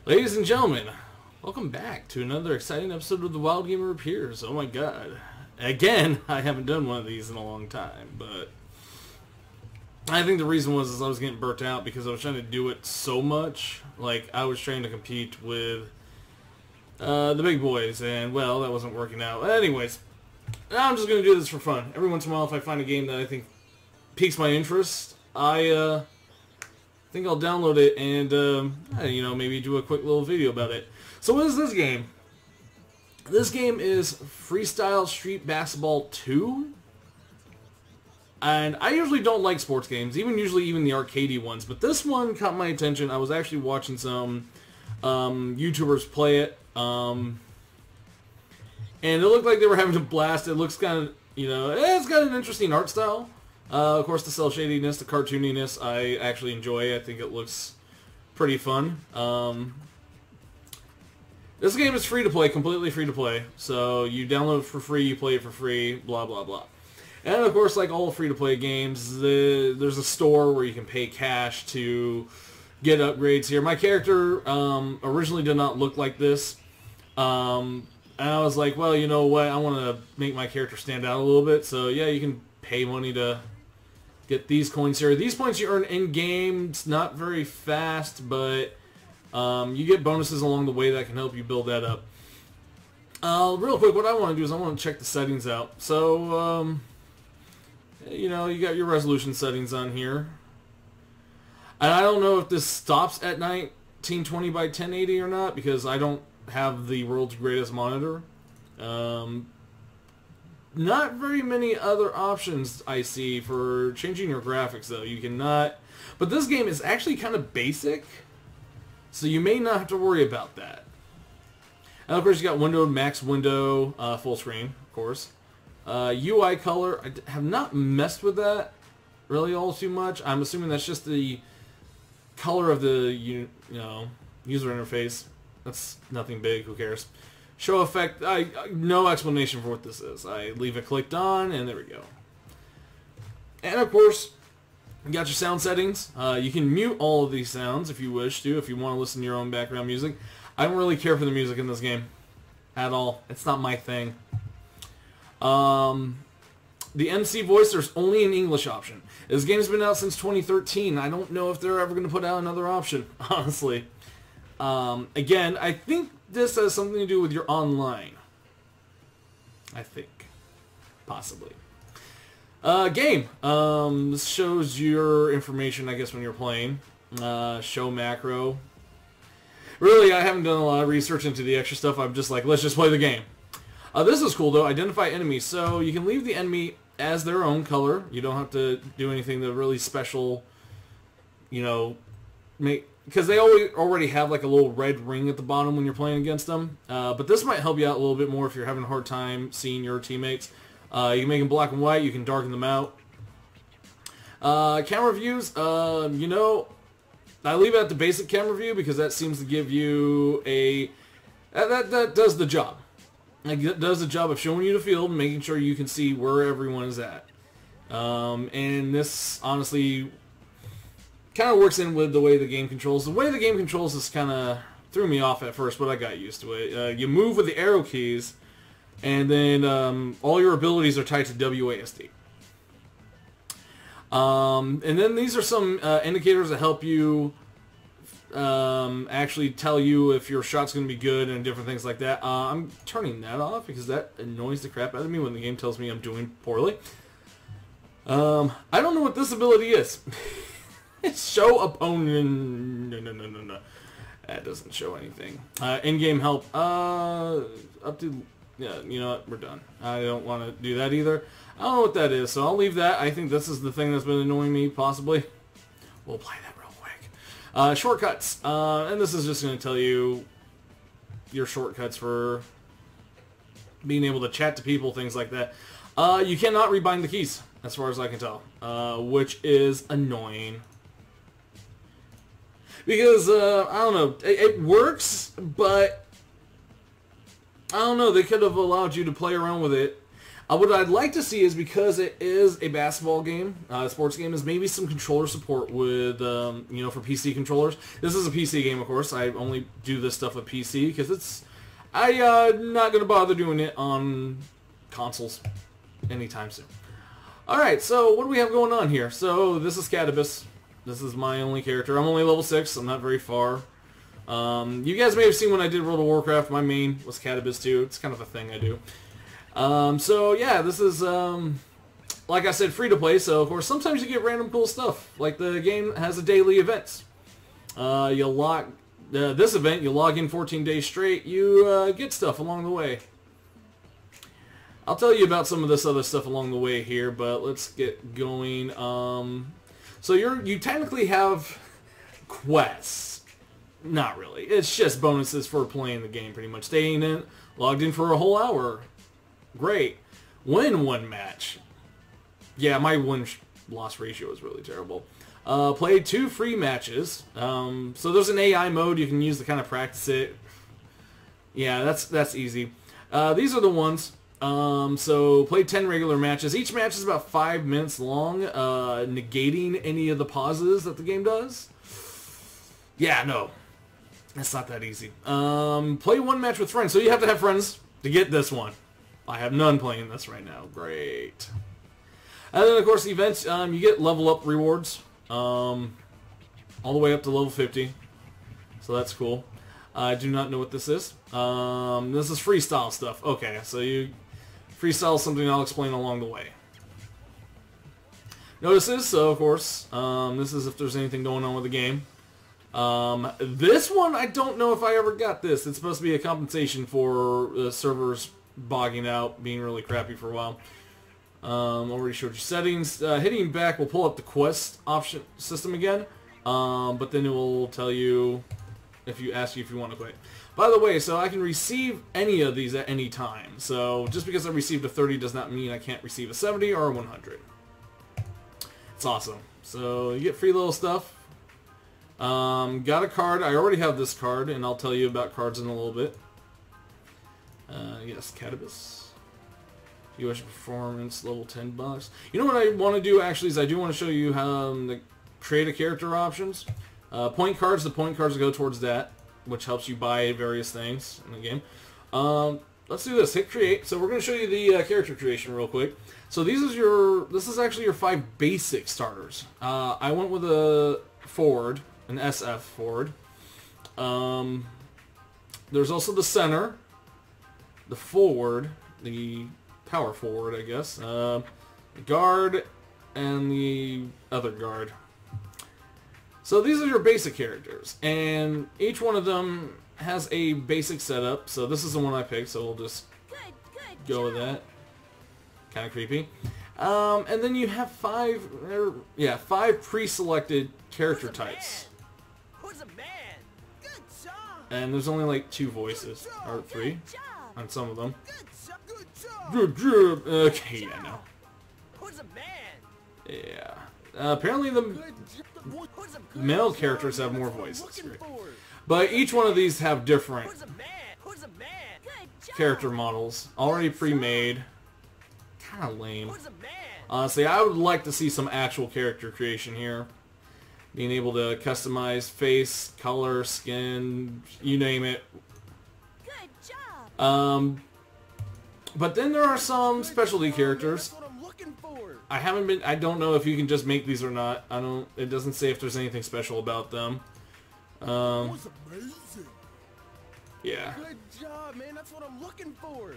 Ladies and gentlemen, welcome back to another exciting episode of The Wild Gamer Appears. Oh my god. Again, I haven't done one of these in a long time, but I think the reason was I was getting burnt out because I was trying to do it so much. Like, I was trying to compete with the big boys, and, well, that wasn't working out. Anyways, I'm just going to do this for fun. Every once in a while, if I find a game that I think piques my interest, I think I'll download it and, you know, maybe do a quick little video about it. So what is this game? This game is FreeStyle Street Basketball 2. And I usually don't like sports games, even the arcadey ones. But this one caught my attention. I was actually watching some YouTubers play it. And it looked like they were having a blast. It looks kind of, you know, it's got an interesting art style. Of course, the cell shadiness, the cartooniness, I actually enjoy. I think it looks pretty fun. This game is free to play, completely free to play. So you download it for free, you play it for free, blah, blah, blah. And of course, like all free to play games, there's a store where you can pay cash to get upgrades here. My character originally did not look like this. And I was like, well, you know what? I want to make my character stand out a little bit. So yeah, you can pay money to get these coins here. These points you earn in-game. It's not very fast, but you get bonuses along the way that can help you build that up. Real quick, what I want to do is I want to check the settings out. So, you know, you got your resolution settings on here. And I don't know if this stops at 1920 by 1080 or not, because I don't have the world's greatest monitor. Not very many other options I see for changing your graphics, though. You cannot... But this game is actually kind of basic, so you may not have to worry about that. And of course, you got windowed, max window, full screen, of course. UI color, I have not messed with that really all too much. I'm assuming that's just the color of the you know, user interface. That's nothing big, who cares. Show effect, no explanation for what this is. I leave it clicked on, and there we go. And of course, you got your sound settings. You can mute all of these sounds if you wish to, if you want to listen to your own background music. I don't really care for the music in this game at all. It's not my thing. The MC voice, there's only an English option. This game's been out since 2013. I don't know if they're ever going to put out another option, honestly. Again, I think this has something to do with your online. I think. Possibly. Game. This shows your information, I guess, when you're playing. Show macro. Really, I haven't done a lot of research into the extra stuff. I'm just like, let's just play the game. This is cool, though. Identify enemies. So you can leave the enemy as their own color. You don't have to do anything that really special, you know, because they already have like a little red ring at the bottom when you're playing against them. But this might help you out a little bit more if you're having a hard time seeing your teammates. You can make them black and white. You can darken them out. Camera views, you know, I leave it at the basic camera view because that seems to give you a... That does the job. It does the job of showing you the field and making sure you can see where everyone is at. And this, honestly, kind of works in with the way the game controls. The way the game controls is kind of threw me off at first, but I got used to it. You move with the arrow keys, and then all your abilities are tied to WASD. And then these are some indicators that help you actually tell you if your shot's going to be good and different things like that. I'm turning that off because that annoys the crap out of me when the game tells me I'm doing poorly. I don't know what this ability is. Show opponent. No. That doesn't show anything. In-game help. Up to... Yeah, you know what? We're done. I don't want to do that either. I don't know what that is, so I'll leave that. I think this is the thing that's been annoying me, possibly. We'll apply that real quick. Shortcuts. And this is just going to tell you your shortcuts for being able to chat to people, things like that. You cannot rebind the keys, as far as I can tell, which is annoying. Because, I don't know, it works, but... I don't know, they could have allowed you to play around with it. What I'd like to see is, because it is a basketball game, sports game, is maybe some controller support with, you know, for PC controllers. This is a PC game, of course. I only do this stuff with PC because I'm not going to bother doing it on consoles anytime soon. Alright, so what do we have going on here? So, this is Catabus. This is my only character. I'm only level 6. I'm not very far. You guys may have seen when I did World of Warcraft, my main was Catabus too. It's kind of a thing I do. So yeah, this is, like I said, free to play, so of course sometimes you get random cool stuff. Like the game has a daily events. This event, you log in 14 days straight, you get stuff along the way. I'll tell you about some of this other stuff along the way here, but let's get going. So you technically have quests. Not really. It's just bonuses for playing the game, pretty much. Staying in, logged in for a whole hour. Great. Win one match. Yeah, my win-loss ratio is really terrible. Play 2 free matches. So there's an AI mode you can use to kind of practice it. Yeah, that's easy. These are the ones. So play 10 regular matches. Each match is about 5 minutes long, negating any of the pauses that the game does. Yeah, no. That's not that easy. Play 1 match with friends. So you have to have friends to get this one. I have none playing this right now. Great. And then, of course, events, you get level up rewards. All the way up to level 50. So that's cool. I do not know what this is. This is FreeStyle stuff. Okay, so FreeStyle is something I'll explain along the way. Notices, so of course, this is if there's anything going on with the game. This one, I don't know if I ever got this. It's supposed to be a compensation for the servers bogging out, being really crappy for a while. Already showed you settings. Hitting back will pull up the quest option system again, but then it will tell you if you want to quit. By the way, so I can receive any of these at any time. So just because I received a 30 does not mean I can't receive a 70 or a 100. It's awesome. So you get free little stuff. Got a card. I already have this card, and I'll tell you about cards in a little bit. Yes, Catabus. US performance, level 10 bucks. You know what I want to do, actually, is I do want to show you how to create a character options. Point cards, the point cards go towards that, which helps you buy various things in the game. Let's do this. Hit create. So we're going to show you the character creation real quick. So this is actually your 5 basic starters. I went with a forward, an SF forward. There's also the center, the forward, the power forward, I guess, the guard, and the other guard. So these are your basic characters, and each one of them has a basic setup. So this is the one I picked, so we'll just go with that. Kind of creepy. And then you have 5 pre-selected character types. And there's only like 2 voices, or 3, on some of them. Good job. Okay, yeah, no. Yeah. Apparently the male characters have more voices. Great. But each one of these have different character models, already pre-made. Kind of lame. Honestly, I would like to see some actual character creation here. Being able to customize face, color, skin, you name it. But then there are some specialty characters. I don't know if you can just make these or not. It doesn't say if there's anything special about them. Yeah. Good job, man. That's what I'm looking for.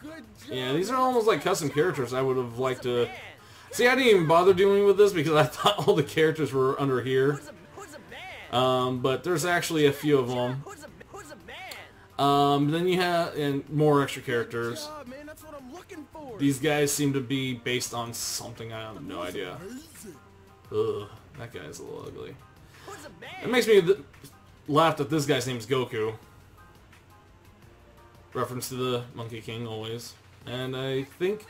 Good job. Yeah, these are almost like custom characters I would have liked to... See, I didn't even bother dealing with this because I thought all the characters were under here. But there's actually a few of them. Then you have more extra characters. These guys seem to be based on something. I have no idea. Ugh, that guy's a little ugly. It makes me laugh that this guy's name is Goku. Reference to the Monkey King always. And I think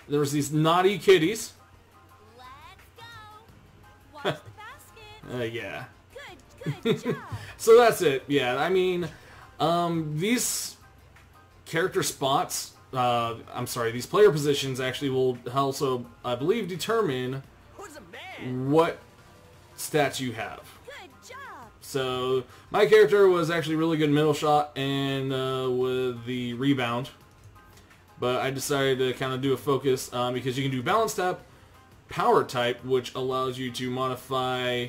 there was these naughty kitties. Yeah. Good job. So that's it. Yeah, I mean, these character spots I'm sorry, these player positions actually will also, I believe, determine Who's a man? what stats you have. Good job. So my character was actually really good middle shot and with the rebound, but I decided to kind of do a focus because you can do balance tap, power type, which allows you to modify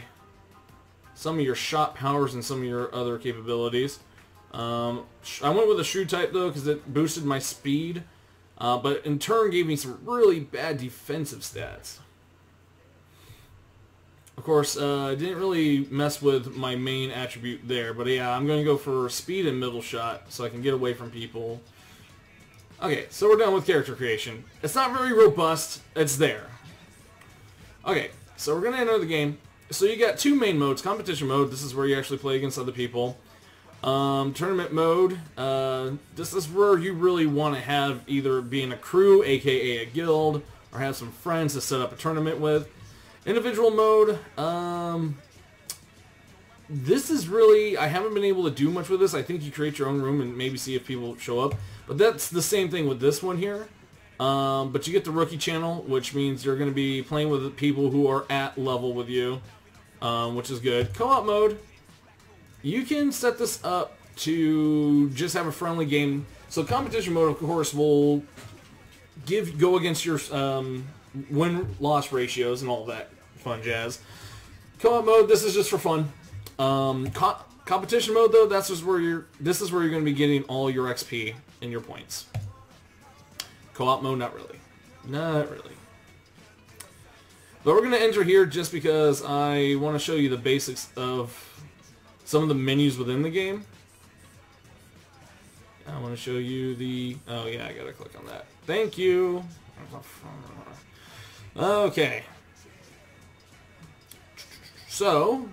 some of your shot powers and some of your other capabilities. I went with a shoe type though because it boosted my speed, but in turn gave me some really bad defensive stats. Of course, I didn't really mess with my main attribute there, but yeah, I'm going to go for speed and middle shot so I can get away from people. Okay, so we're done with character creation. It's not very robust, it's there. Okay, so we're going to enter the game. So you got two main modes. Competition mode, this is where you actually play against other people. Tournament mode, this is where you really want to have either be in a crew, aka a guild, or have some friends to set up a tournament with. Individual mode, this is really, I haven't been able to do much with this. I think you create your own room and maybe see if people show up. But that's the same thing with this one here. But you get the rookie channel, which means you're going to be playing with people who are at level with you, which is good. Co-op mode, you can set this up to just have a friendly game. So competition mode, of course, will go against your win-loss ratios and all that fun jazz. Co-op mode, this is just for fun. Competition mode, though, this is where you're going to be getting all your XP and your points. Co-op mode, not really. Not really. But we're going to enter here just because I want to show you the basics of some of the menus within the game. I want to show you the... Oh, yeah, I got to click on that. Thank you. Okay. So,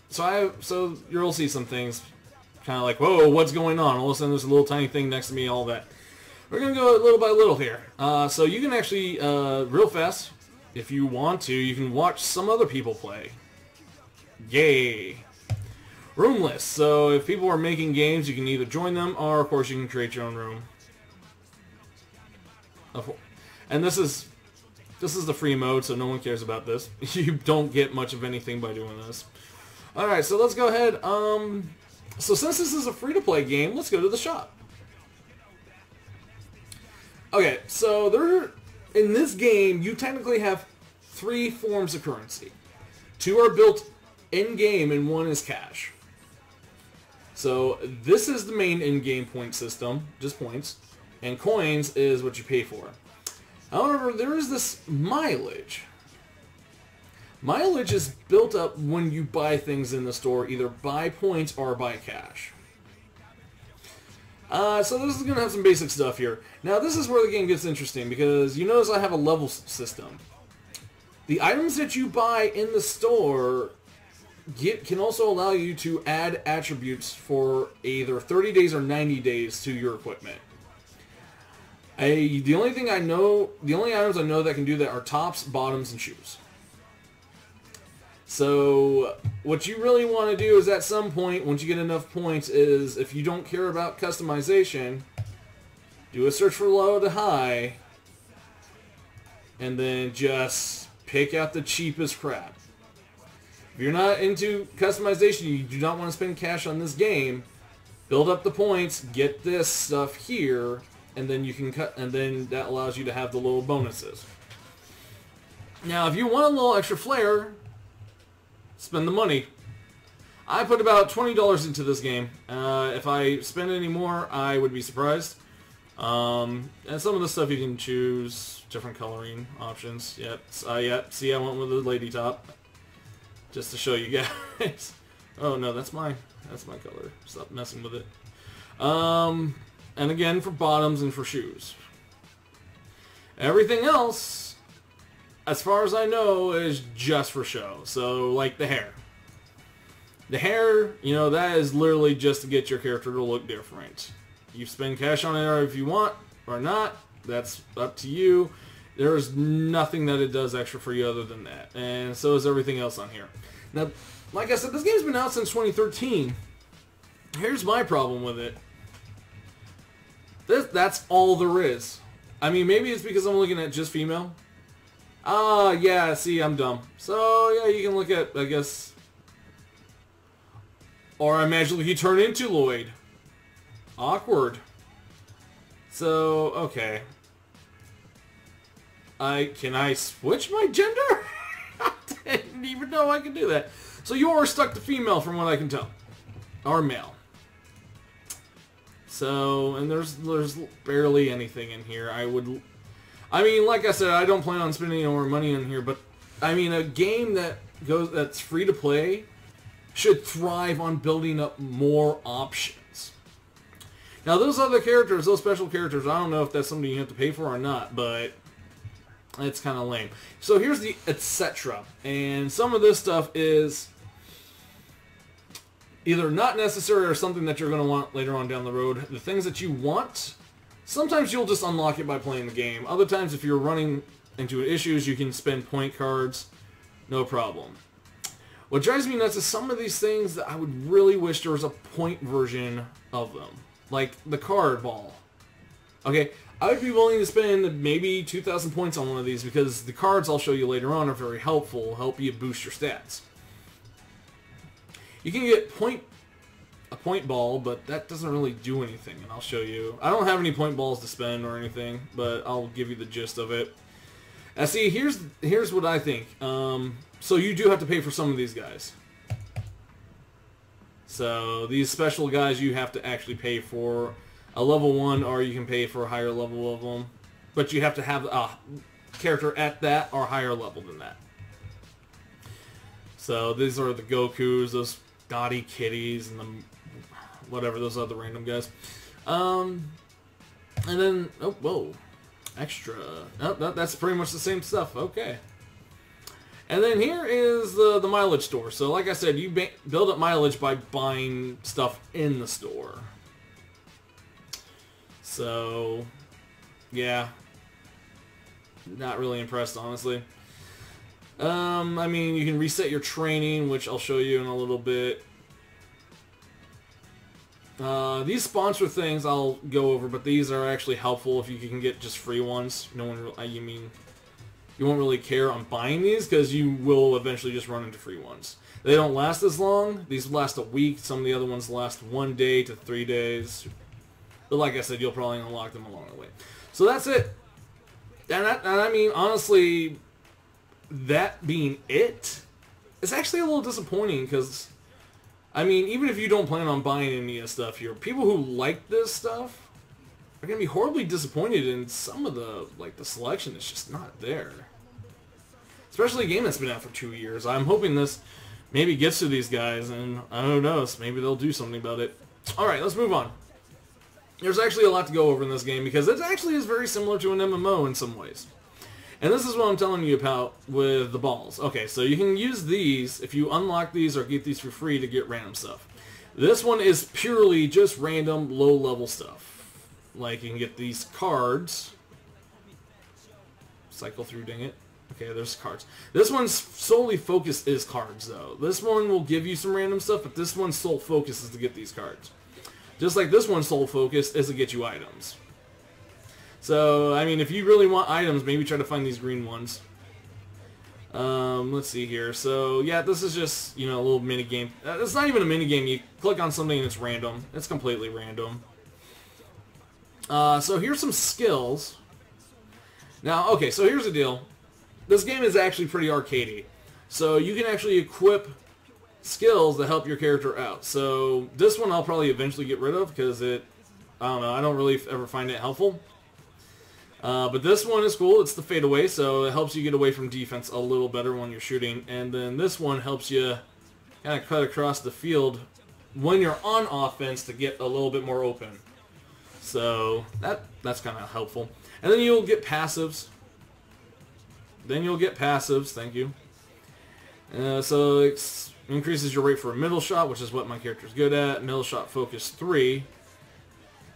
so you'll see some things kind of like, whoa, what's going on? All of a sudden there's a little tiny thing next to me, all that. We're going to go little by little here. So you can actually, real fast, if you want to, you can watch some other people play. Yay. Room list. So if people are making games, you can either join them, or of course you can create your own room. And this is the free mode, so no one cares about this. You don't get much of anything by doing this. Alright, so let's go ahead. So since this is a free-to-play game, let's go to the shop. Okay, so in this game, you technically have 3 forms of currency. 2 are built in-game, and 1 is cash. So this is the main in-game point system, just points, and coins is what you pay for. However, there is this mileage. Mileage is built up when you buy things in the store, either by points or by cash. So this is going to have some basic stuff here. Now this is where the game gets interesting, because you notice I have a level system. The items that you buy in the store can also allow you to add attributes for either 30 days or 90 days to your equipment. The only items I know that can do that are tops, bottoms, and shoes. So what you really want to do is at some point, once you get enough points, is if you don't care about customization, do a search for low to high, and then just pick out the cheapest crap. If you're not into customization, you do not want to spend cash on this game, build up the points, get this stuff here, and then you can cut, and then that allows you to have the little bonuses. Now, if you want a little extra flair, spend the money. I put about $20 into this game. If I spend any more, I would be surprised. And some of the stuff you can choose different coloring options. Yep. See, I went with the lady top, just to show you guys. Oh no, that's my color. Stop messing with it. And again, for bottoms and for shoes. Everything else, as far as I know, is just for show. So, like the hair. The hair, you know, that is literally just to get your character to look different. You spend cash on it if you want or not. That's up to you. There's nothing that it does extra for you other than that. And so is everything else on here. Now, like I said, this game's been out since 2013. Here's my problem with it. That's all there is. I mean, maybe it's because I'm looking at just female. Ah, yeah, see, I'm dumb. So, yeah, you can look at, I guess... Or I magically he turned into Lloyd. Awkward. So, okay. Can I switch my gender? I didn't even know I could do that. So you are stuck to female from what I can tell. Or male. So, and there's barely anything in here. I mean, like I said, I don't plan on spending any more money on here, but I mean, a game that's free to play should thrive on building up more options. Now, those other characters, those special characters, I don't know if that's something you have to pay for or not, but it's kind of lame. So here's the etc. And some of this stuff is either not necessary or something that you're going to want later on down the road. The things that you want, sometimes you'll just unlock it by playing the game. Other times, if you're running into issues, you can spend point cards. No problem. What drives me nuts is some of these things that I would really wish there was a point version of them. Like the card ball. Okay, I would be willing to spend maybe 2,000 points on one of these because the cards I'll show you later on are very helpful, help you boost your stats. You can get a point ball, but that doesn't really do anything, and I'll show you. I don't have any point balls to spend or anything, but I'll give you the gist of it. See, here's what I think. So you do have to pay for some of these guys. So these special guys you have to actually pay for a level 1, or you can pay for a higher level of them. But you have to have a character at that or higher level than that. So these are the Gokus, those Dottie Kitties, and the whatever, those other random guys. And then, oh, whoa, extra. Oh, that's pretty much the same stuff. Okay. And then here is the mileage store. So like I said, you build up mileage by buying stuff in the store. So, yeah. Not really impressed, honestly. I mean, you can reset your training, which I'll show you in a little bit. These sponsor things I'll go over, but these are actually helpful if you can get just free ones. No one, you won't really care on buying these because you will eventually just run into free ones. They don't last as long. These last a week. Some of the other ones last 1 day to 3 days. But like I said, you'll probably unlock them along the way. So that's it. And I mean, honestly, that being it, it's actually a little disappointing because, I mean, even if you don't plan on buying any of this stuff here, people who like this stuff are going to be horribly disappointed in some of the selection is just not there. Especially a game that's been out for 2 years. I'm hoping this maybe gets to these guys, and I don't know, maybe they'll do something about it. Alright, let's move on. There's actually a lot to go over in this game because it actually is very similar to an MMO in some ways. And this is what I'm telling you about with the balls. Okay, so you can use these if you unlock these or get these for free to get random stuff. This one is purely just random low-level stuff. Like you can get these cards. Cycle through, dang it. Okay, there's cards. This one's solely focus is cards, though. This one will give you some random stuff, but this one's sole focus is to get these cards. Just like this one's sole focus is to get you items. So, I mean, if you really want items, maybe try to find these green ones. Let's see here. So, yeah, this is just, you know, a little mini game. It's not even a mini game. You click on something and it's random. It's completely random. So here's some skills. Now, okay, so here's the deal. This game is actually pretty arcadey. So you can actually equip skills that help your character out. So this one I'll probably eventually get rid of because I don't know, I don't really ever find it helpful. But this one is cool. It's the fadeaway, so it helps you get away from defense a little better when you're shooting. And then this one helps you kind of cut across the field when you're on offense to get a little bit more open. So that's kind of helpful. And then you'll get passives. Thank you. So it increases your rate for a middle shot, which is what my character's good at. Middle shot focus 3.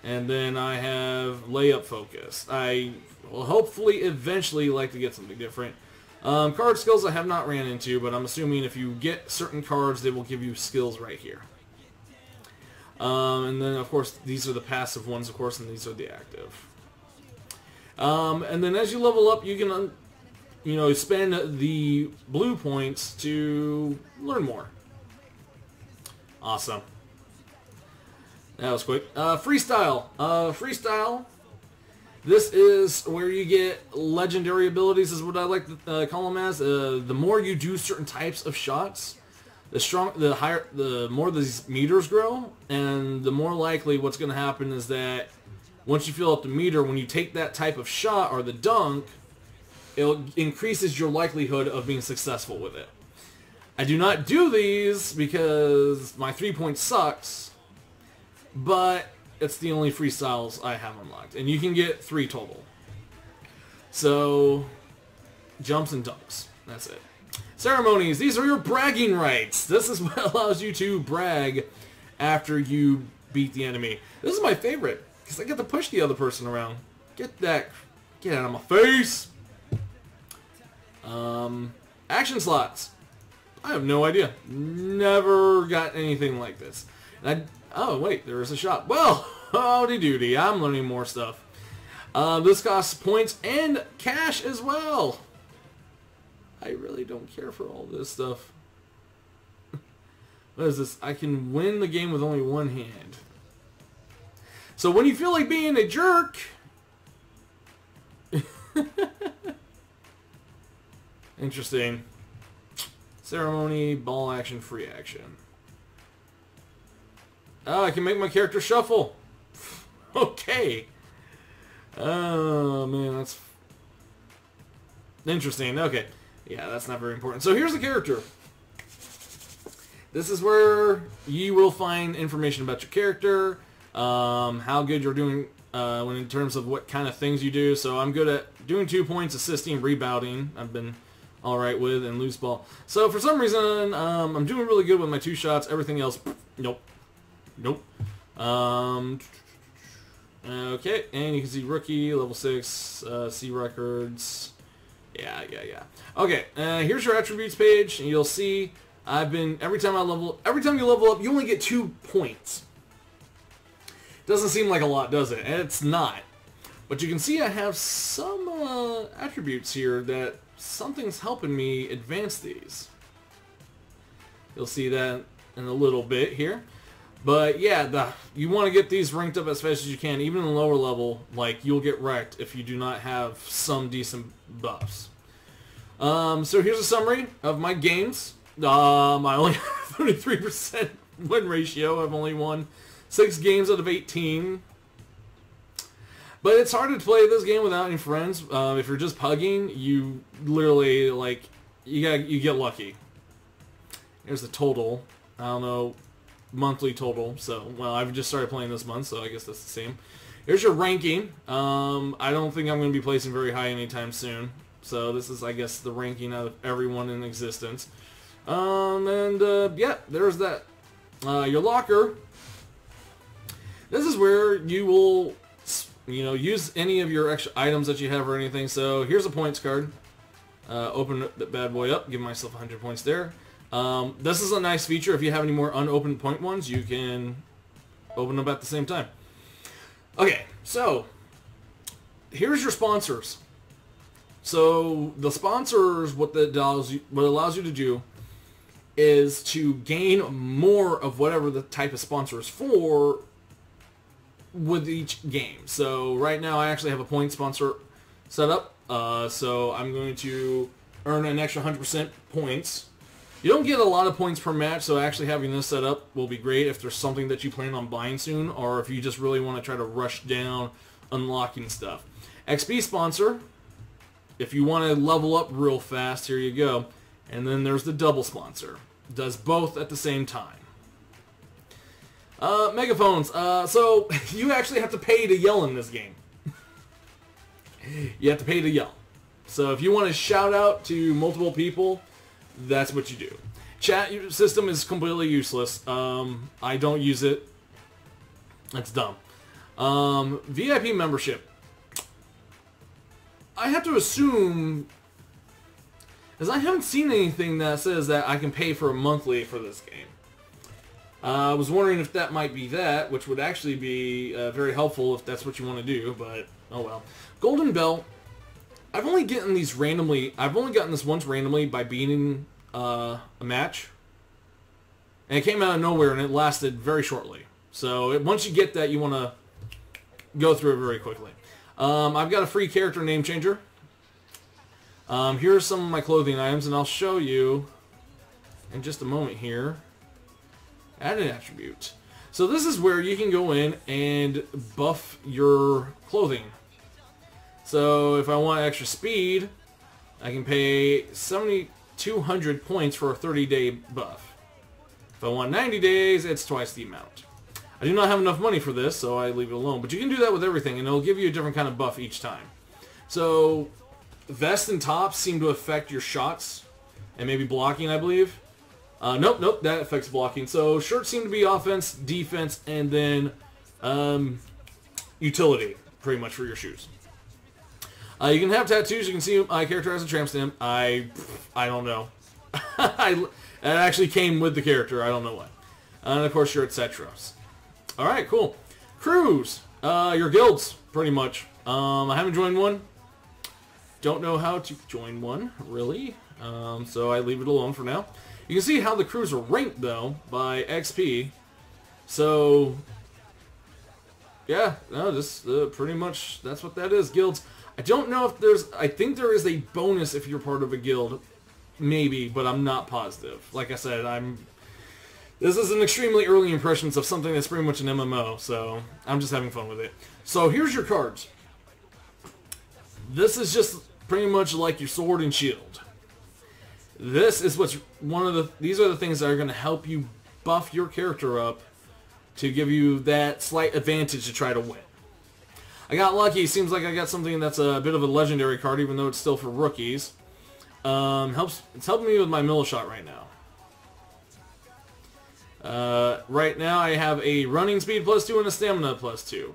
And then I have layup focus. I will hopefully eventually like to get something different. Card skills I have not ran into, but I'm assuming if you get certain cards, they will give you skills right here. And then, of course, these are the passive ones, of course, and these are the active. And then as you level up, you can, you know, spend the blue points to learn more. Awesome. That was quick. FreeStyle. FreeStyle. This is where you get legendary abilities, is what I like to call them as. The more you do certain types of shots, the more these meters grow, and the more likely what's going to happen is that once you fill up the meter, when you take that type of shot or the dunk, it increases your likelihood of being successful with it. I do not do these because my 3-point sucks, but it's the only FreeStyles I have unlocked, and you can get 3 total. So, jumps and dunks. That's it. Ceremonies. These are your bragging rights. This is what allows you to brag after you beat the enemy. This is my favorite, because I get to push the other person around. Get out of my face. Action slots. I have no idea. Never got anything like this. And oh, wait, there is a shop. Well, howdy doody, I'm learning more stuff. This costs points and cash as well. I really don't care for all this stuff. What is this? I can win the game with only one hand. So when you feel like being a jerk... Interesting. Ceremony, ball action, free action. Oh, I can make my character shuffle. Okay. Oh, man, that's interesting. Okay. Yeah, that's not very important. So here's the character. This is where you will find information about your character, how good you're doing when in terms of what kind of things you do. So I'm good at doing 2 points, assisting, rebounding. I've been alright with, and loose ball. So for some reason, I'm doing really good with my 2 shots. Everything else, nope. Nope. Okay, and you can see rookie, level 6, see records. Yeah. Okay, here's your attributes page, and you'll see every time you level up, you only get 2 points. Doesn't seem like a lot, does it? And it's not. But you can see I have some attributes here that something's helping me advance these. You'll see that in a little bit here. But yeah, you want to get these ranked up as fast as you can. Even in the lower level, like, you'll get wrecked if you do not have some buffs. So here's a summary of my games. I only have 33% win ratio. I've only won 6 games out of 18. But it's hard to play this game without any friends. If you're just pugging, you literally, like, you get lucky. Here's the total. I don't know, monthly total. So, well, I've just started playing this month, so I guess that's the same. Here's your ranking. I don't think I'm going to be placing very high anytime soon. So this is, I guess, the ranking of everyone in existence. Yeah, there's that. Your locker. This is where you will, use any of your extra items that you have or anything. So here's a points card. Open that bad boy up. Give myself 100 points there. This is a nice feature. If you have any more unopened point ones, you can open them at the same time. Okay, so here's your sponsors. So the sponsors, what allows you to do is to gain more of whatever the type of sponsor is for with each game. So right now I actually have a point sponsor set up. So I'm going to earn an extra 100% points. You don't get a lot of points per match, so actually having this set up will be great if there's something that you plan on buying soon, or if you just really want to try to rush down unlocking stuff. XP sponsor. If you want to level up real fast, here you go. And then there's the double sponsor. Does both at the same time. Megaphones. So you actually have to pay to yell in this game. You have to pay to yell. So if you want to shout out to multiple people, that's what you do. Chat system is completely useless. I don't use it. That's dumb. VIP membership. I have to assume, as I haven't seen anything that says that I can pay for a monthly for this game. I was wondering if that might be that, which would actually be very helpful if that's what you want to do, but oh well. Golden Bell, I've only gotten these randomly. I've only gotten this once randomly by beating a match. And it came out of nowhere, and it lasted very shortly. So once you get that, you want to go through it very quickly. I've got a free character name changer. Here are some of my clothing items, and I'll show you in just a moment here. Add an attribute. So this is where you can go in and buff your clothing. So if I want extra speed, I can pay 7,200 points for a 30-day buff. If I want 90 days, it's twice the amount. I do not have enough money for this, so I leave it alone. But you can do that with everything, and it'll give you a different kind of buff each time. So vest and tops seem to affect your shots and maybe blocking, I believe. Nope, that affects blocking. So shirts seem to be offense, defense, and then utility, pretty much, for your shoes. You can have tattoos. You can see my character has a tramp stamp. I don't know. It actually came with the character. I don't know why. And of course your etceteras. All right, cool. Crews, your guilds, pretty much. I haven't joined one. Don't know how to join one, really. So I leave it alone for now. You can see how the crews are ranked, though, by XP. So, yeah, no, this pretty much, that's what that is, guilds. I don't know if there's, I think there is a bonus if you're part of a guild, maybe, but I'm not positive. Like I said, this is an extremely early impressions of something that's pretty much an MMO, so I'm just having fun with it. So here's your cards. This is just pretty much like your sword and shield. This is what's these are the things that are going to help you buff your character up to give you that slight advantage to try to win. I got lucky. Seems like I got something that's a bit of a legendary card, even though it's still for rookies. It's helping me with my middle shot right now. Right now I have a running speed +2 and a stamina +2.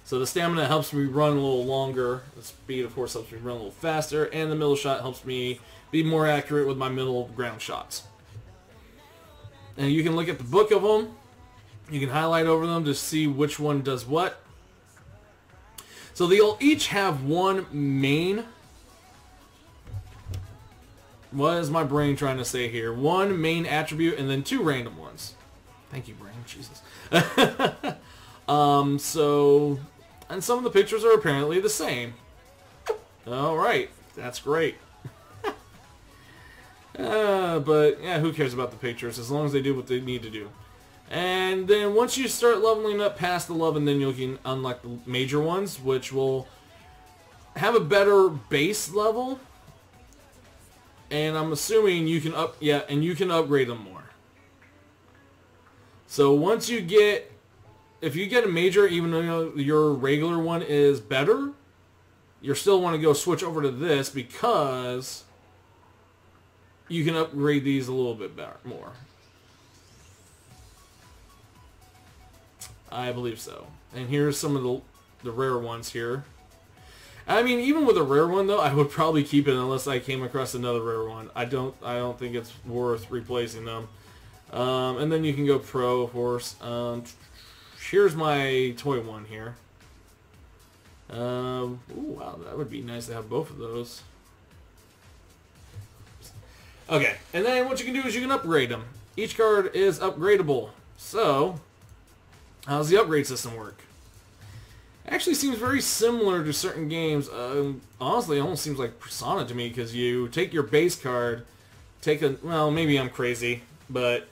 So the stamina helps me run a little longer. The speed, of course, helps me run a little faster. And the middle shot helps me be more accurate with my middle ground shots. And you can look at the book of them. You can highlight over them to see which one does what. So they'll each have one main... What is my brain trying to say here? One main attribute and then two random ones. Thank you, brain. Jesus. So... And some of the pictures are apparently the same. Alright, that's great. But, yeah, who cares about the pictures, as long as they do what they need to do. And then once you start leveling up past the 11, then you can unlock the major ones, which will have a better base level. And I'm assuming you can upgrade them more. So once you get... If you get a major, even though your regular one is better, you still want to go switch over to this because you can upgrade these a little bit better, more. I believe so. And here's some of the rare ones here. I mean, even with a rare one though, I would probably keep it unless I came across another rare one. I don't think it's worth replacing them. And then you can go pro, of course. Here's my toy one here. Ooh, wow, that would be nice to have both of those. Okay, and then what you can do is you can upgrade them. Each card is upgradable. So, how does the upgrade system work? Actually seems very similar to certain games. Honestly, it almost seems like Persona to me, because you take your base card, well, maybe I'm crazy, but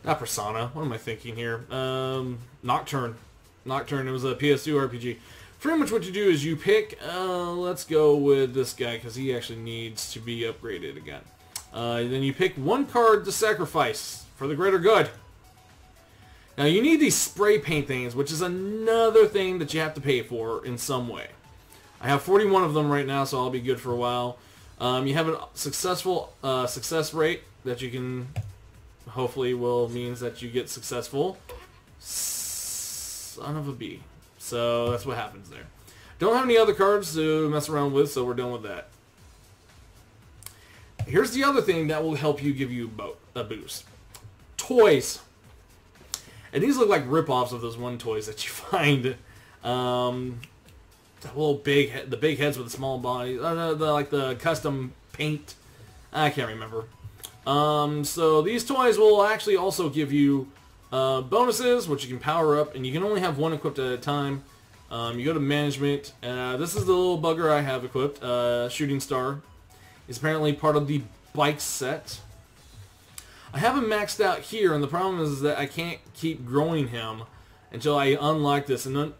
not Persona. What am I thinking here? Nocturne. Nocturne, it was a PS2 RPG. Pretty much what you do is you pick, let's go with this guy, because he actually needs to be upgraded again. Then you pick one card to sacrifice for the greater good. Now you need these spray paint things, which is another thing that you have to pay for in some way. I have 41 of them right now, so I'll be good for a while. You have a successful success rate that you can, hopefully means that you get successful. Son of a bee. So that's what happens there. Don't have any other cards to mess around with, so we're done with that. Here's the other thing that will help you give you a boost. Toys. And these look like rip-offs of those one toys that you find. The little the big heads with the small bodies. Like the custom paint. I can't remember. So these toys will actually also give you bonuses, which you can power up, and you can only have one equipped at a time. You go to management. This is the little bugger I have equipped. Shooting Star. It's apparently part of the bike set. I have him maxed out here, and the problem is that I can't keep growing him until I unlock this. And then,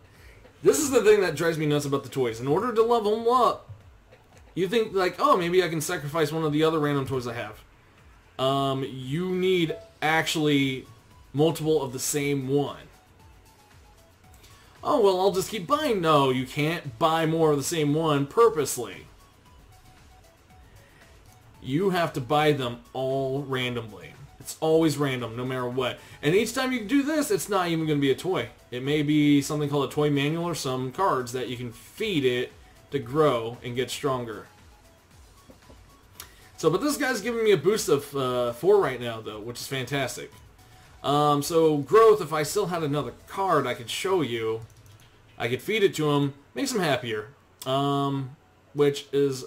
this is the thing that drives me nuts about the toys. In order to level them up, you think like, oh, maybe I can sacrifice one of the other random toys I have. You need actually multiple of the same one. Oh, well, I'll just keep buying. No, you can't buy more of the same one purposely. You have to buy them all randomly. It's always random, no matter what. And each time you do this, it's not even going to be a toy. It may be something called a toy manual or some cards that you can feed it to grow and get stronger. So, but this guy's giving me a boost of 4 right now, though, which is fantastic. So, growth, if I still had another card I could show you, I could feed it to him, makes him happier, which is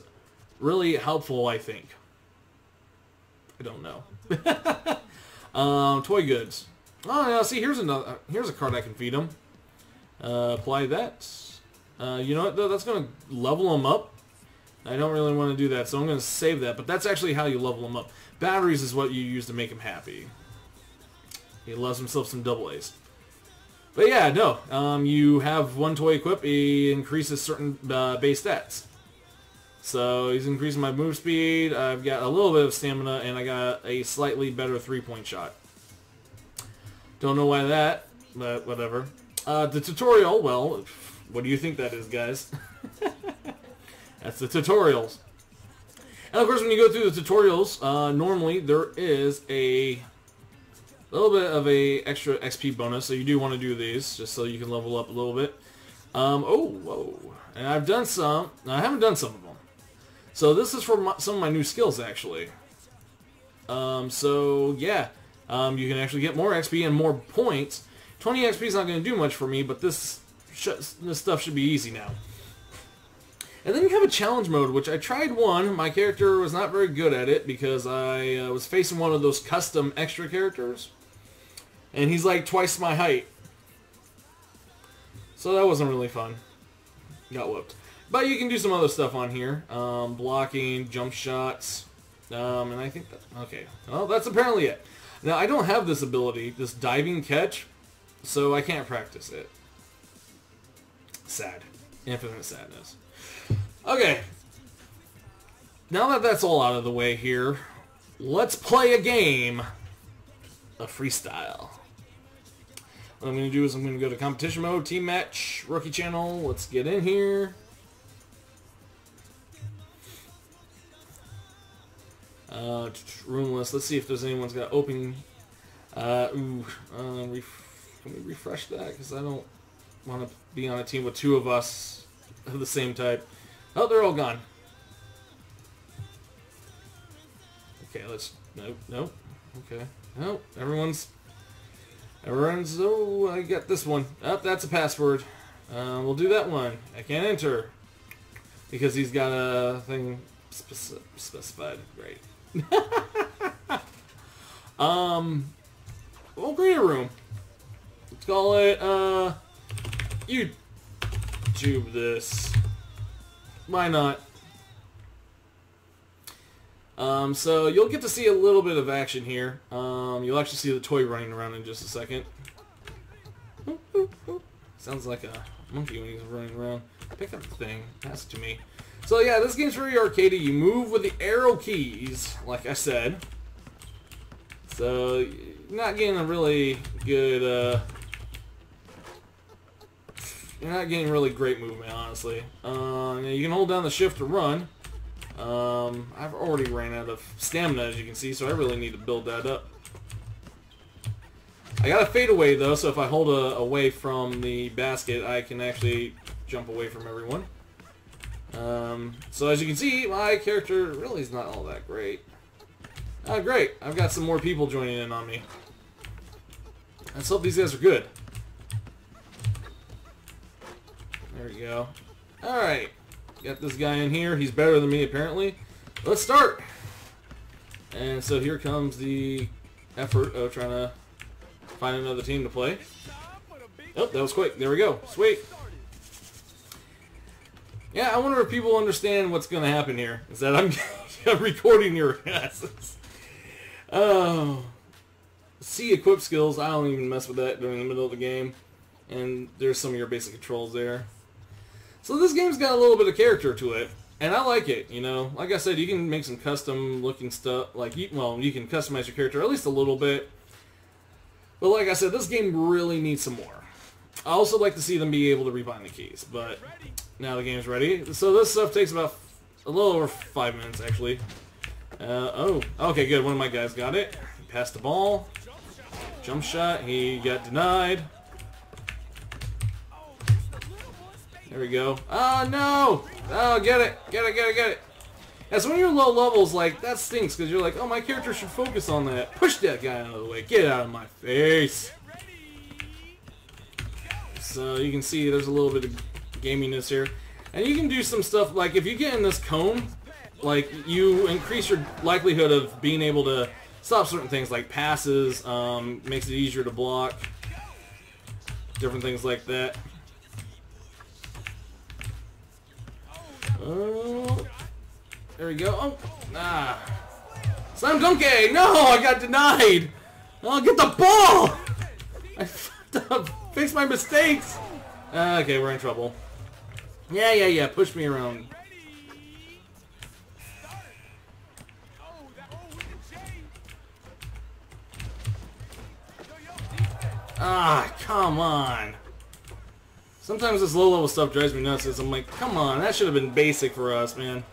really helpful, I think. I don't know. Toy goods. Oh, yeah, see, here's a card I can feed him. Apply that. You know what, though? That's going to level him up. I don't really want to do that, so I'm going to save that. But that's actually how you level him up. Batteries is what you use to make him happy. He loves himself some double A's. But yeah, no. You have one toy equipped. He increases certain base stats. So he's increasing my move speed, I've got a little bit of stamina, and I got a slightly better 3-point shot. Don't know why that, but whatever. The tutorial, well, what do you think that is, guys? That's the tutorials. And of course, when you go through the tutorials, normally there is a little bit of a extra XP bonus, so you do want to do these, just so you can level up a little bit. Oh, whoa. And I've done some, I haven't done some of them. So this is for some of my new skills, actually. So yeah, you can actually get more XP and more points. 20 XP is not going to do much for me, but this stuff should be easy now. And then you have a challenge mode, which I tried one. My character was not very good at it because I was facing one of those custom extra characters. And he's like twice my height. So that wasn't really fun. Got whooped. But you can do some other stuff on here. Blocking, jump shots. And I think that... Okay. Well, that's apparently it. Now, I don't have this ability, this diving catch, so I can't practice it. Sad. Infinite sadness. Okay. Now that that's all out of the way here, let's play a game of FreeStyle. What I'm going to do is I'm going to go to competition mode, team match, rookie channel. Let's get in here. Room list. Let's see if there's anyone's got open. Can we refresh that? Because I don't want to be on a team with 2 of us of the same type. Oh, they're all gone. Okay, let's... Nope, nope. Okay. Nope, everyone's... Oh, I got this one. Oh, that's a password. We'll do that one. I can't enter. Because he's got a thing specified. Great. We'll create a room. Let's call it, YouTube this. Why not? So you'll get to see a little bit of action here. You'll actually see the toy running around in just a second. Sounds like a monkey when he's running around. Pick up the thing. Pass it to me. So yeah, this game's very arcadey. You move with the arrow keys, like I said. So you're not getting a really good, you're not getting really great movement, honestly. You can hold down the shift to run. I've already ran out of stamina, as you can see, so I really need to build that up. I got a fade away, though, so if I hold away from the basket, I can actually jump away from everyone. So as you can see, my character really is not all that great. Great. I've got some more people joining in on me. Let's hope these guys are good. There we go. Alright. Got this guy in here. He's better than me, apparently. Let's start! And so here comes the effort of trying to find another team to play. Oh, that was quick. There we go. Sweet. Yeah, I wonder if people understand what's going to happen here. Is that I'm recording your asses. Oh. See equip skills. I don't even mess with that during the middle of the game. And there's some of your basic controls there. So this game's got a little bit of character to it. And I like it, you know. Like I said, you can make some custom looking stuff. Like, well, you can customize your character at least a little bit. But like I said, this game really needs some more. I also like to see them be able to rebind the keys. But now the game's ready. So this stuff takes about a little over 5 minutes, actually. Oh, okay, good. One of my guys got it. He passed the ball. Jump shot. He got denied. There we go. Oh, no! Oh, get it! Get it, get it, get it! Yeah, so when you're low levels, like, that stinks, because you're like, oh, my character should focus on that. Push that guy out of the way. Get out of my face! So you can see there's a little bit of gaminess here. And you can do some stuff, like, if you get in this cone, like, you increase your likelihood of being able to stop certain things, like passes, makes it easier to block, different things like that. Oh, there we go. Oh, ah. Slam Donkey! No, I got denied! Oh, get the ball! I fucked up. Fix my mistakes! Okay, we're in trouble. Yeah. Push me around. Ah, come on. Sometimes this low-level stuff drives me nuts, because I'm like, come on, that should have been basic for us, man.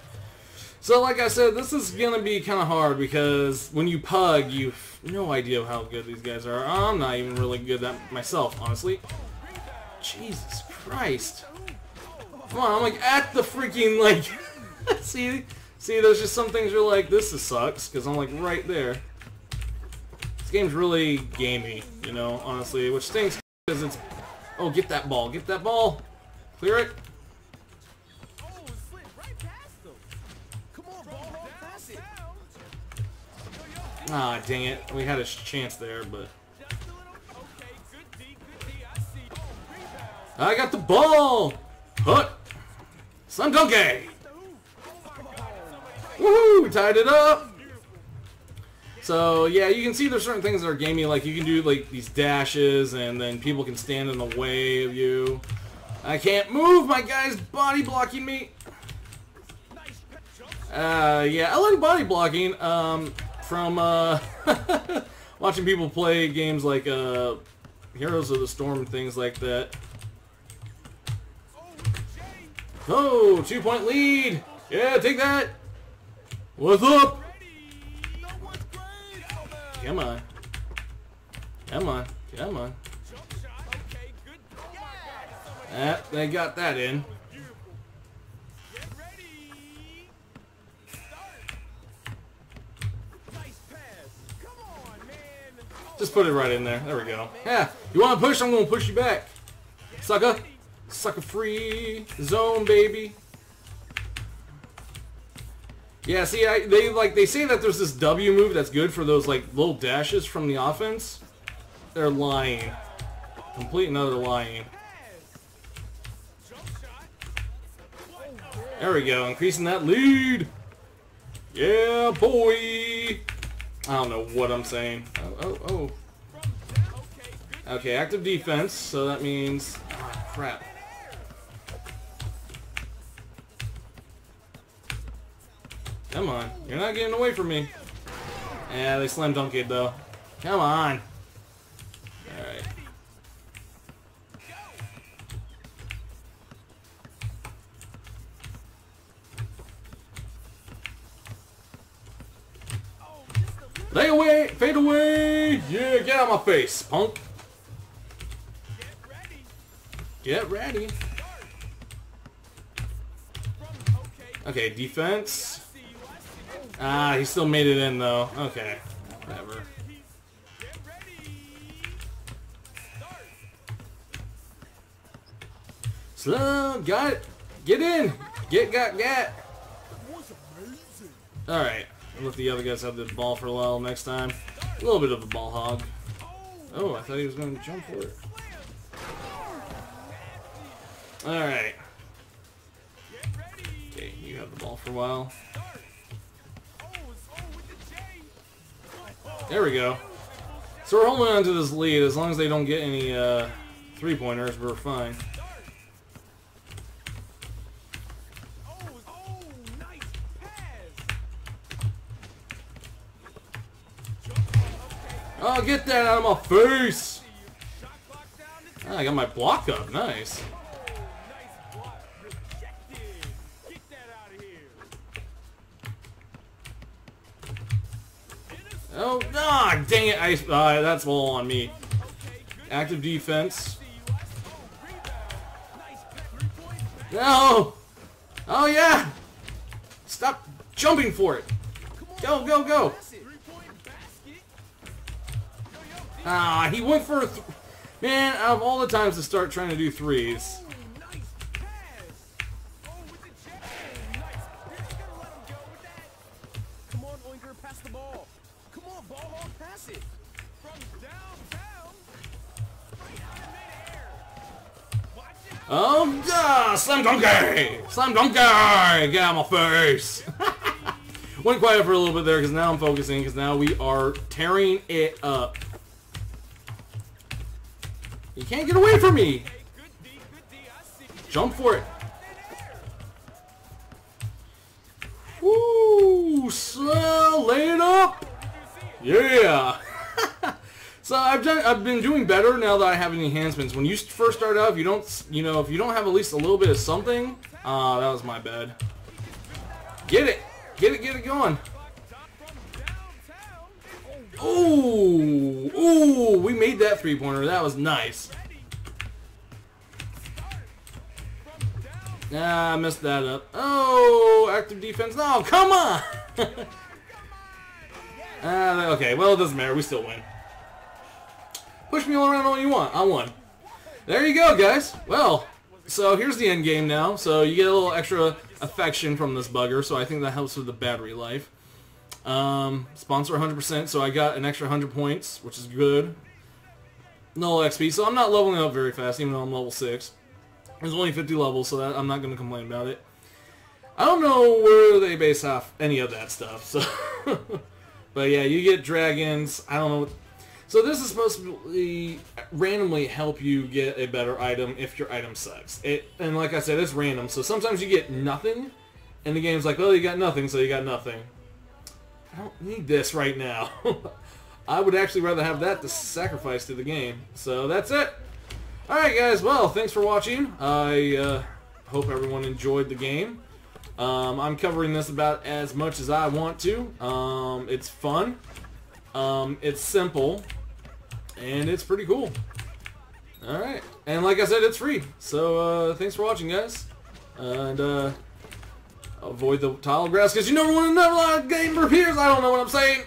So, like I said, this is going to be kind of hard, because when you pug, you have no idea how good these guys are. I'm not even really good at that myself, honestly. Jesus Christ. Come on, I'm like at the freaking, like, see, there's just some things you're like, this sucks, because I'm like right there. This game's really gamey, you know, honestly, which stinks, because it's... Oh, get that ball. Get that ball. Clear it. Ah, dang it. We had a chance there, but... I got the ball! Hut! Slam Donkey! Woohoo! Tied it up! So, yeah, you can see there's certain things that are gamey, like you can do like these dashes, and then people can stand in the way of you. I can't move, my guy's body blocking me. Yeah, I like body blocking, from, watching people play games like, Heroes of the Storm and things like that. Oh, 2-point lead! Yeah, take that! What's up? Come on. Come on. Come on. They got that in. Just put it right in there. There we go. Yeah. You want to push? I'm going to push you back. Sucker. Sucker free zone, baby. Yeah, see, they say that there's this W move that's good for those like little dashes from the offense. They're lying. Complete and utter lying. There we go, increasing that lead. Yeah, boy. I don't know what I'm saying. Oh. Okay, active defense, so that means... Oh, crap. Come on. You're not getting away from me. Yeah, they slam dunked it, though. Come on. Alright. Lay away! Fade away! Yeah, get out of my face, punk. Get ready. Okay, defense. Ah, he still made it in, though. Okay. Whatever. So, got it. Get in. Got. Alright. I'll let the other guys have the ball for a while next time. A little bit of a ball hog. Oh, I thought he was going to jump for it. Alright. Okay, you have the ball for a while. There we go. So we're holding on to this lead. As long as they don't get any three-pointers, we're fine. Oh, get that out of my face! Ah, I got my block up. Nice. Oh, ah, dang it! That's all on me. Active defense. No! Oh, yeah! Stop jumping for it! Go! Ah, he went for a man, out of all the times to start trying to do threes. Come on, Oinker, pass the ball. Come on, ball hog, pass it. From downtown. Straight out of midair. Watch it. Oh, slam donkey! Slam donkey! Get out of my face! Went quiet for a little bit there because now I'm focusing because now we are tearing it up. You can't get away from me! Jump for it! Woo! So lay it up! Yeah! So I've been doing better now that I have any enhancements. When you first start out, if you don't have at least a little bit of something, that was my bad. Get it going! Ooh, we made that three-pointer. That was nice. Nah, I messed that up. Oh, active defense. No, come on! Okay, well, it doesn't matter. We still win. Push me all around all you want. I won. There you go, guys. Well, so here's the end game now. So you get a little extra affection from this bugger, so I think that helps with the battery life. Sponsor 100%, so I got an extra 100 points, which is good. No XP, so I'm not leveling up very fast, even though I'm level 6. There's only 50 levels, so I'm not going to complain about it. I don't know where they base off any of that stuff, so... But yeah, you get dragons, I don't know... So this is supposed to randomly help you get a better item if your item sucks. And like I said, it's random, so sometimes you get nothing, and the game's like, well, you got nothing, so you got nothing. I don't need this right now. I would actually rather have that to sacrifice to the game. So that's it. Alright guys, well, thanks for watching. I hope everyone enjoyed the game. I'm covering this about as much as I want to. It's fun. It's simple. And it's pretty cool. Alright. And like I said, it's free. So thanks for watching, guys. And avoid the tile grass because you never want to know a lot of game appears. I don't know what I'm saying.